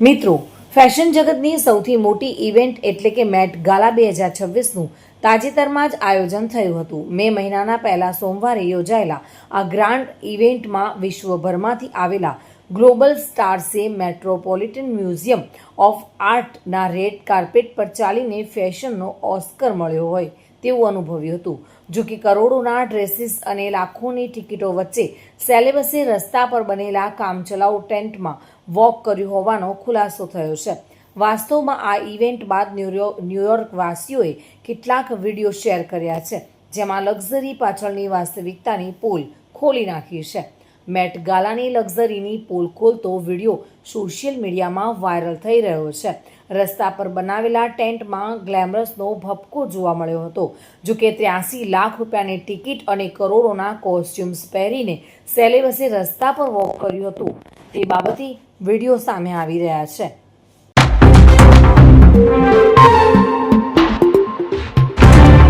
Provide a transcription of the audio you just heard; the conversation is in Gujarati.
મિત્રો, ફેશન જગતની સૌથી મોટી ઇવેન્ટ એટલે કે મેટ ગાલા 2026નું તાજેતરમાં જ આયોજન થયું હતું. મે મહિનાના પહેલા સોમવારે યોજાયેલા આ ગ્રાન્ડ ઇવેન્ટમાં વિશ્વભરમાંથી આવેલા ગ્લોબલ સ્ટાર્સે મેટ્રોપોલિટન મ્યુઝિયમ ઓફ આર્ટના રેડ કાર્પેટ પર ચાલીને ફેશનનો ઓસ્કર મળ્યો હોય તેવું અનુભવ્યું હતું. જો કે કરોડોના ડ્રેસીસ અને લાખોની ટિકિટો વચ્ચે સેલેબ્સે રસ્તા પર બનેલા કામચલાઉ ટેન્ટમાં વોક કર્યું હોવાનો ખુલાસો થયો છે. વાસ્તવમાં આ ઇવેન્ટ બાદ ન્યૂયોર્કવાસીઓએ કેટલાક વિડીયો શેર કર્યા છે, જેમાં લક્ઝરી પાછળની વાસ્તવિકતાની પોલ ખોલી નાખી છે. મેટ ગાલાની લક્ઝરીની પોલ ખોલતો વિડીયો સોશિયલ મીડિયામાં વાયરલ થઈ રહ્યો છે. રસ્તા પર બનાવેલા ટેન્ટમાં ગ્લેમરસનો ભપકો જોવા મળ્યો હતો. જો કે 83 લાખ રૂપિયાની ટિકિટ અને કરોડોના કોસ્ચ્યુમ્સ પહેરીને સેલેબ્સે રસ્તા પર વોક કર્યું હતું તે બાબતે વિડીયો સામે આવી રહ્યા છે.